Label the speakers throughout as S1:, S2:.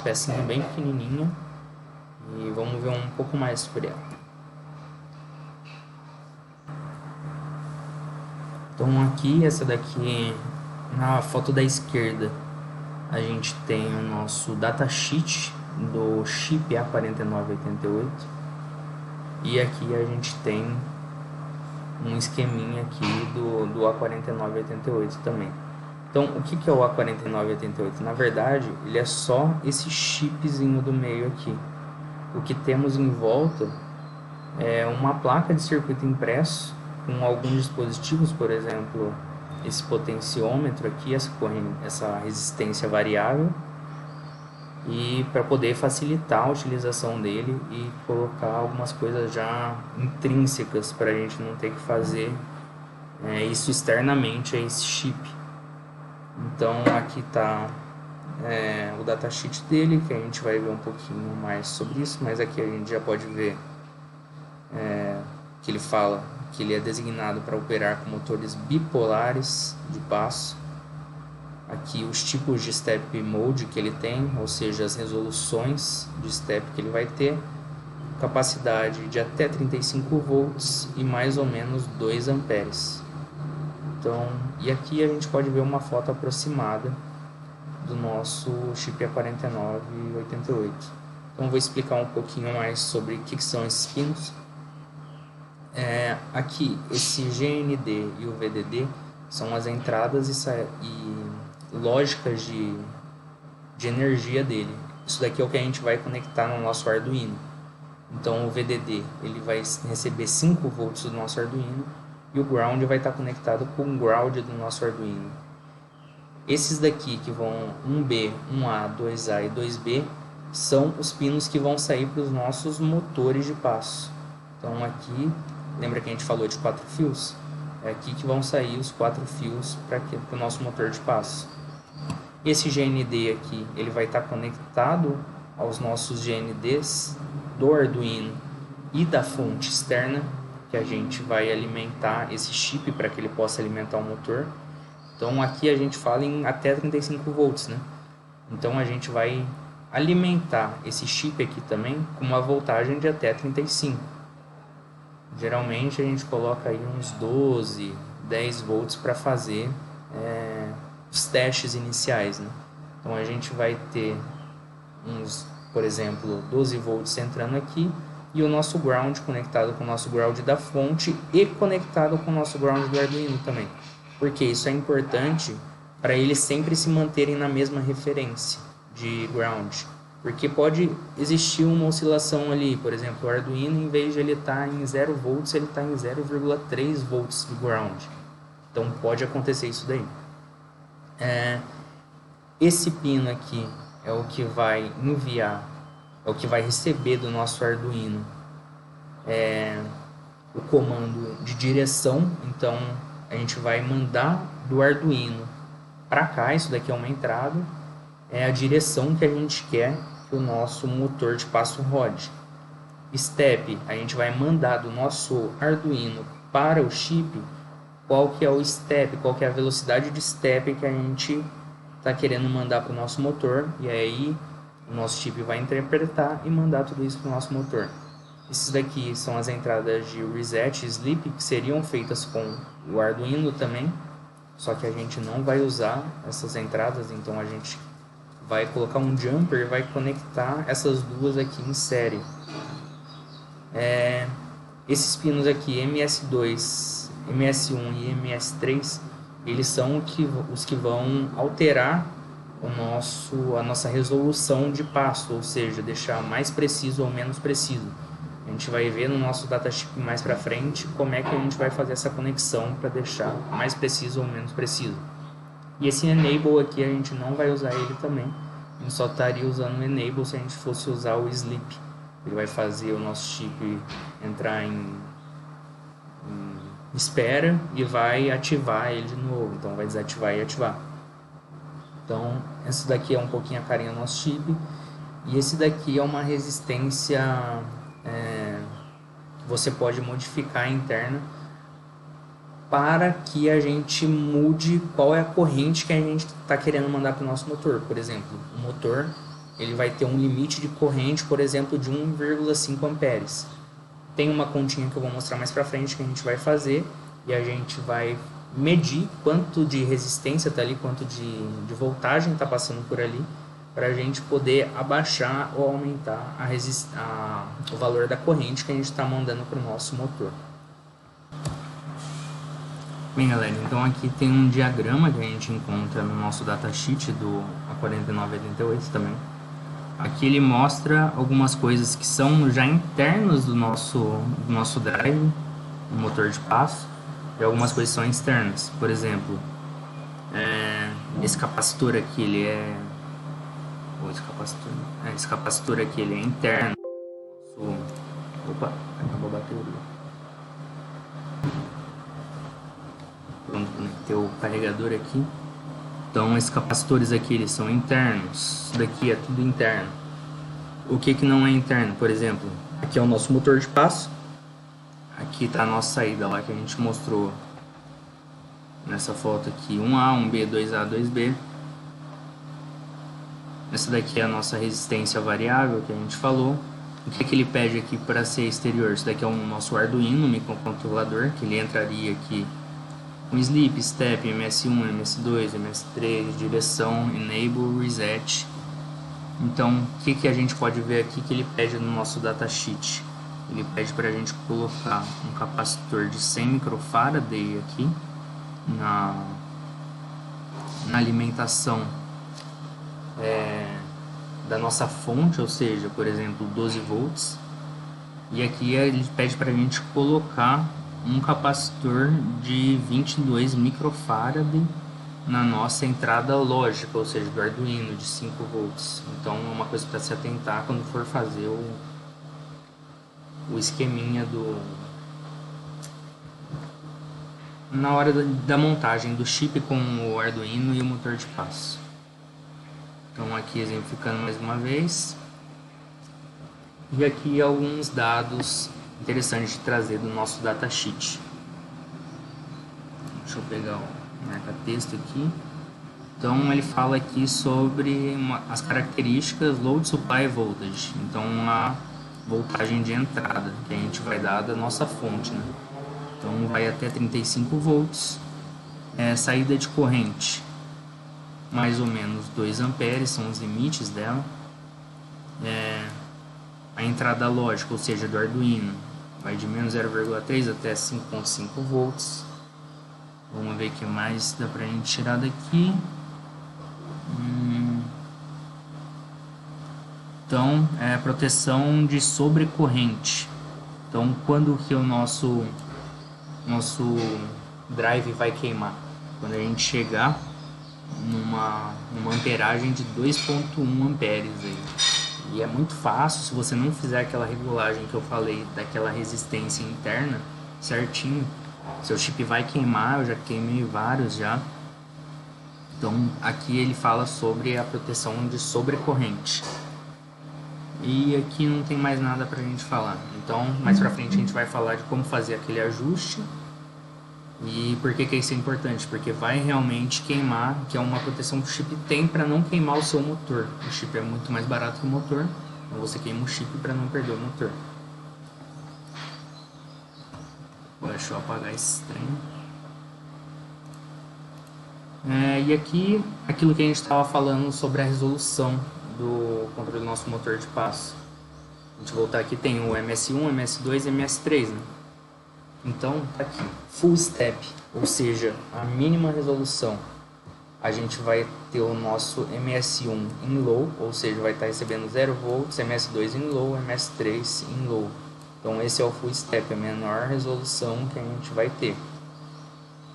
S1: pecinha bem pequenininha e vamos ver um pouco mais sobre ela. Então aqui, essa daqui, na foto da esquerda, a gente tem o nosso datasheet do chip A4988 e aqui a gente tem um esqueminha aqui do A4988 também. Então, o que é o A4988? Na verdade, ele é só esse chipzinho do meio aqui. O que temos em volta é uma placa de circuito impresso com alguns dispositivos, por exemplo, esse potenciômetro aqui, essa resistência variável, e para poder facilitar a utilização dele e colocar algumas coisas já intrínsecas para a gente não ter que fazer isso externamente a esse chip. Então aqui está o datasheet dele, que a gente vai ver um pouquinho mais sobre isso, mas aqui a gente já pode ver que ele fala que ele é designado para operar com motores bipolares de passo. Aqui os tipos de step mode que ele tem, ou seja, as resoluções de step que ele vai ter, capacidade de até 35 volts e mais ou menos 2 amperes. Então, e aqui a gente pode ver uma foto aproximada do nosso chip A4988. Então vou explicar um pouquinho mais sobre o que são esses pinos. Aqui esse GND e o VDD são as entradas e lógicas de energia dele. Isso daqui é o que a gente vai conectar no nosso Arduino. Então o VDD ele vai receber 5 volts do nosso Arduino e o ground vai estar conectado com o ground do nosso Arduino. Esses daqui que vão 1B, 1A, 2A e 2B são os pinos que vão sair para os nossos motores de passo. Então aqui, lembra que a gente falou de 4 fios? É aqui que vão sair os 4 fios para o nosso motor de passo. Esse GND aqui, ele vai estar conectado aos nossos GNDs do Arduino e da fonte externa, que a gente vai alimentar esse chip para que ele possa alimentar o motor. Então aqui a gente fala em até 35 volts, né? Então a gente vai alimentar esse chip aqui também com uma voltagem de até 35. Geralmente a gente coloca aí uns 12, 10 volts para fazer os testes iniciais, né? Então a gente vai ter por exemplo, 12 volts entrando aqui e o nosso ground conectado com o nosso ground da fonte e conectado com o nosso ground do Arduino também. Porque isso é importante para eles sempre se manterem na mesma referência de ground. Porque pode existir uma oscilação ali, por exemplo, o Arduino, em vez de ele estar em 0 volts, ele está em 0,3 volts de ground. Então pode acontecer isso daí. Esse pino aqui é o que vai enviar, é o que vai receber do nosso Arduino o comando de direção. Então a gente vai mandar do Arduino para cá, isso daqui é uma entrada, é a direção que a gente quer que o nosso motor de passo rode. Step, a gente vai mandar do nosso Arduino para o chip qual que é o step, qual que é a velocidade de step que a gente está querendo mandar para o nosso motor, e aí o nosso chip vai interpretar e mandar tudo isso para o nosso motor. Esses daqui são as entradas de reset e sleep, que seriam feitas com o Arduino também, só que a gente não vai usar essas entradas, então a gente vai colocar um jumper e vai conectar essas duas aqui em série. Esses pinos aqui, MS2, MS1 e MS3, eles são os que vão alterar a nossa resolução de passo, ou seja, deixar mais preciso ou menos preciso. A gente vai ver no nosso datasheet mais para frente como é que a gente vai fazer essa conexão para deixar mais preciso ou menos preciso. E esse enable aqui a gente não vai usar ele também. A gente só estaria usando o enable se a gente fosse usar o sleep. Ele vai fazer o nosso chip entrar em espera e vai ativar ele de novo. Então vai desativar e ativar. Então esse daqui é um pouquinho a carinha do nosso chip. E esse daqui é uma resistência que você pode modificar interna para que a gente mude qual é a corrente que a gente está querendo mandar para o nosso motor. Por exemplo, o motor ele vai ter um limite de corrente, por exemplo, de 1,5 amperes. Tem uma continha que eu vou mostrar mais para frente que a gente vai fazer e a gente vai medir quanto de resistência está ali, quanto de voltagem está passando por ali, para a gente poder abaixar ou aumentar o valor da corrente que a gente está mandando para o nosso motor. Bem, galera, então aqui tem um diagrama que a gente encontra no nosso datasheet do A4988 também. Aqui ele mostra algumas coisas que são já internas do nosso drive, no motor de passo, e algumas coisas são externas. Por exemplo, esse capacitor aqui, ele é... Esse capacitor aqui, ele é interno. Opa, acabou a bateria. Pronto, conectei o carregador aqui. Então, esses capacitores aqui, eles são internos. Isso daqui é tudo interno. O que não é interno? Por exemplo, aqui é o nosso motor de passo. Aqui está a nossa saída lá que a gente mostrou nessa foto aqui. 1A, 1B, 2A, 2B. Essa daqui é a nossa resistência variável que a gente falou. O que ele pede aqui para ser exterior? Isso daqui é o nosso Arduino microcontrolador, que ele entraria aqui com Sleep, Step, MS1, MS2, MS3, direção, Enable, Reset. Então, o que a gente pode ver aqui que ele pede no nosso datasheet? Ele pede para a gente colocar um capacitor de 100 microfaraday aqui na alimentação da nossa fonte, ou seja, por exemplo, 12 volts. E aqui ele pede para a gente colocar um capacitor de 22 microfaraday na nossa entrada lógica, ou seja, do Arduino de 5 volts. Então é uma coisa para se atentar quando for fazer o esqueminha na hora da montagem do chip com o Arduino e o motor de passo. Então aqui exemplificando mais uma vez. E aqui alguns dados interessantes de trazer do nosso datasheet. Deixa eu pegar o marca-texto aqui. Então ele fala aqui sobre as características Load Supply Voltage. Então a voltagem de entrada que a gente vai dar da nossa fonte, né? Então vai até 35 volts. Saída de corrente, mais ou menos 2 amperes, são os limites dela. A entrada lógica, ou seja, do Arduino, vai de menos 0,3 até 5,5 volts. Vamos ver o que mais dá pra gente tirar daqui. Então, proteção de sobrecorrente. Então, quando que o nosso drive vai queimar? Quando a gente chegar numa amperagem de 2,1 amperes aí. E é muito fácil, se você não fizer aquela regulagem que eu falei daquela resistência interna certinho, seu chip vai queimar. Eu já queimei vários já. Então aqui ele fala sobre a proteção de sobrecorrente. E aqui não tem mais nada pra gente falar. Então mais pra frente a gente vai falar de como fazer aquele ajuste. E por que isso é importante? Porque vai realmente queimar, que é uma proteção que o chip tem para não queimar o seu motor. O chip é muito mais barato que o motor, então você queima o chip para não perder o motor. Deixa eu apagar esse trem. E aqui, aquilo que a gente estava falando sobre a resolução do controle do nosso motor de passo. A gente voltar aqui, tem o MS1, MS2 e MS3, né? Então, tá aqui, Full Step, ou seja, a mínima resolução. A gente vai ter o nosso MS1 em low, ou seja, vai estar recebendo 0 volts, MS2 em low, MS3 em low. Então esse é o Full Step, a menor resolução que a gente vai ter.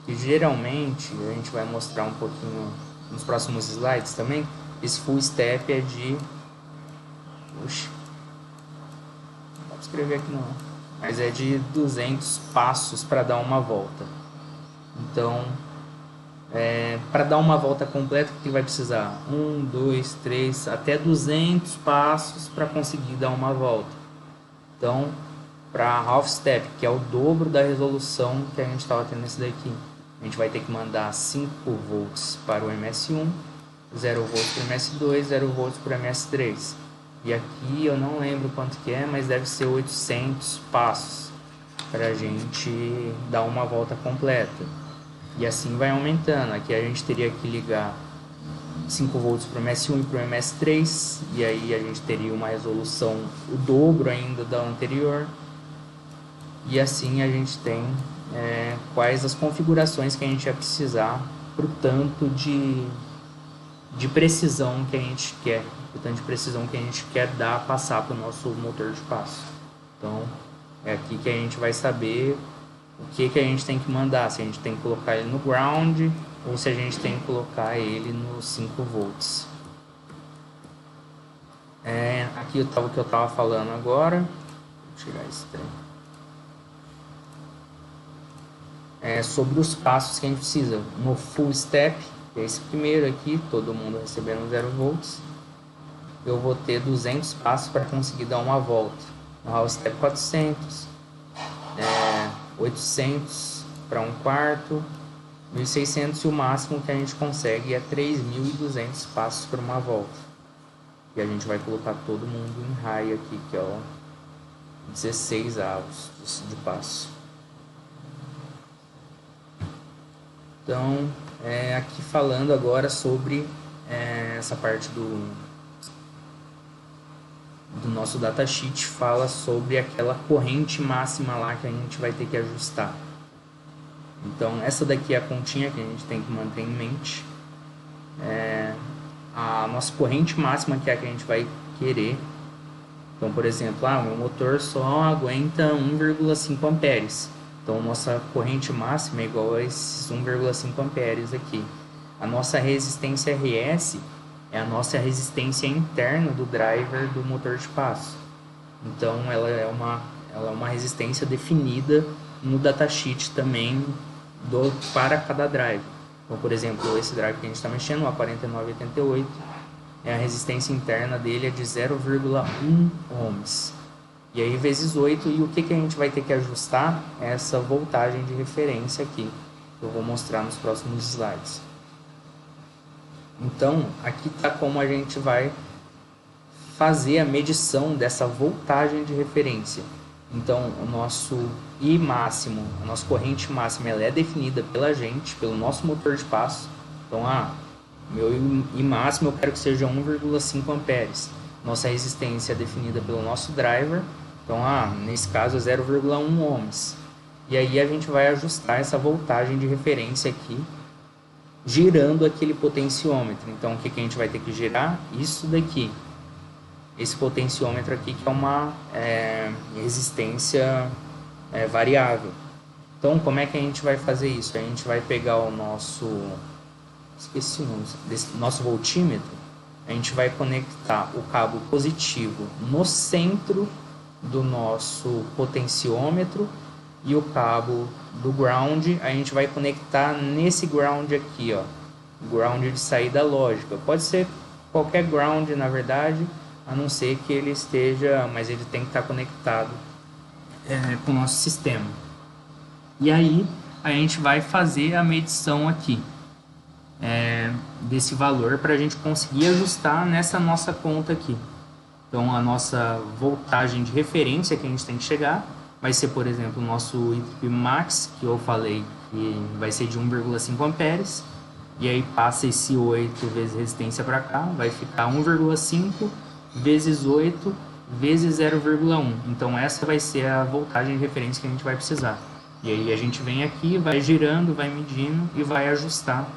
S1: E geralmente, a gente vai mostrar um pouquinho nos próximos slides também, esse Full Step é de... Oxi, não dá pra escrever aqui não. Mas é de 200 passos para dar uma volta. Então, para dar uma volta completa, o que vai precisar? 1, 2, 3, até 200 passos para conseguir dar uma volta. Então, para half step, que é o dobro da resolução que a gente estava tendo nesse daqui, a gente vai ter que mandar 5 volts para o MS1 0 volts por MS2, 0 volts por MS3. E aqui eu não lembro quanto que é, mas deve ser 800 passos para a gente dar uma volta completa. E assim vai aumentando. Aqui a gente teria que ligar 5 volts para o MS1 e para o MS3, e aí a gente teria uma resolução o dobro ainda da anterior. E assim a gente tem quais as configurações que a gente vai precisar para o tanto de precisão que a gente quer, o tanto de precisão que a gente quer passar para o nosso motor de passo. Então é aqui que a gente vai saber o que a gente tem que mandar, se a gente tem que colocar ele no ground ou se a gente tem que colocar ele no 5 volts. Aqui o que eu estava falando agora, vou tirar esse trem. Sobre os passos que a gente precisa no full step, que é esse primeiro aqui, todo mundo recebendo 0 volts, eu vou ter 200 passos para conseguir dar uma volta. No half step 400, 800 para 1/4, 1600, e o máximo que a gente consegue é 3200 passos por uma volta. E a gente vai colocar todo mundo em high aqui, que é o 16 avos de passo. Então, aqui falando agora sobre essa parte do nosso datasheet, fala sobre aquela corrente máxima lá que a gente vai ter que ajustar. Então, essa daqui é a continha que a gente tem que manter em mente. A nossa corrente máxima, que é a que a gente vai querer. Então, por exemplo, o meu motor só aguenta 1,5 amperes. Então, nossa corrente máxima é igual a esses 1,5 amperes aqui. A nossa resistência RS é a nossa resistência interna do driver do motor de passo. Então, ela é uma resistência definida no datasheet também para cada driver. Então, por exemplo, esse driver que a gente está mexendo, o A4988, a resistência interna dele é de 0,1 ohms. E aí vezes 8, e o que a gente vai ter que ajustar é essa voltagem de referência aqui, que eu vou mostrar nos próximos slides. Então, aqui está como a gente vai fazer a medição dessa voltagem de referência. Então, o nosso I máximo, a nossa corrente máxima, ela é definida pela gente, pelo nosso motor de passo. Então, meu I máximo eu quero que seja 1,5 amperes. Nossa resistência é definida pelo nosso driver. Então, nesse caso é 0,1 ohms. E aí a gente vai ajustar essa voltagem de referência aqui, girando aquele potenciômetro. Então, o que a gente vai ter que girar? Isso daqui. Esse potenciômetro aqui, que é uma resistência variável. Então, como é que a gente vai fazer isso? A gente vai pegar o nosso... esqueci o nome desse nosso voltímetro. A gente vai conectar o cabo positivo no centro do nosso potenciômetro e o cabo do ground a gente vai conectar nesse ground aqui, ground de saída lógica. Pode ser qualquer ground, na verdade, a não ser que ele esteja, mas ele tem que estar conectado com o nosso sistema. E aí a gente vai fazer a medição aqui desse valor para a gente conseguir ajustar nessa nossa conta aqui. Então, a nossa voltagem de referência que a gente tem que chegar vai ser, por exemplo, o nosso ITP max, que eu falei que vai ser de 1,5 amperes. E aí passa esse 8 vezes resistência para cá, vai ficar 1,5 vezes 8 vezes 0,1. Então, essa vai ser a voltagem de referência que a gente vai precisar. E aí a gente vem aqui, vai girando, vai medindo e vai ajustar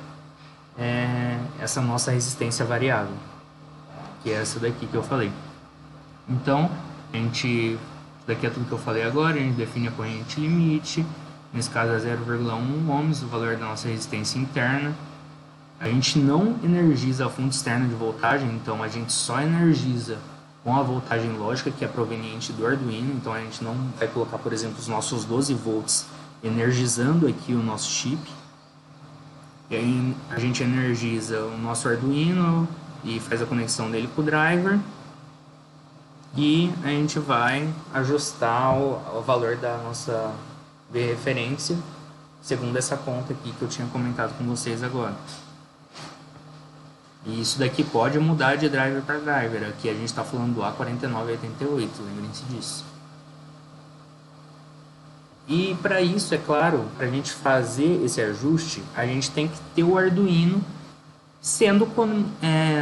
S1: essa nossa resistência variável, que é essa daqui que eu falei. Então, isso daqui é tudo que eu falei agora. A gente define a corrente limite, nesse caso é 0,1 ohms, o valor da nossa resistência interna. A gente não energiza a fonte externa de voltagem, então a gente só energiza com a voltagem lógica, que é proveniente do Arduino. Então a gente não vai colocar, por exemplo, os nossos 12 volts energizando aqui o nosso chip. E aí a gente energiza o nosso Arduino e faz a conexão dele com o driver. E a gente vai ajustar o valor da nossa referência segundo essa conta aqui que eu tinha comentado com vocês agora. E isso daqui pode mudar de driver para driver. Aqui a gente está falando do A4988, lembrem-se disso. E para isso, é claro, para a gente fazer esse ajuste, a gente tem que ter o Arduino sendo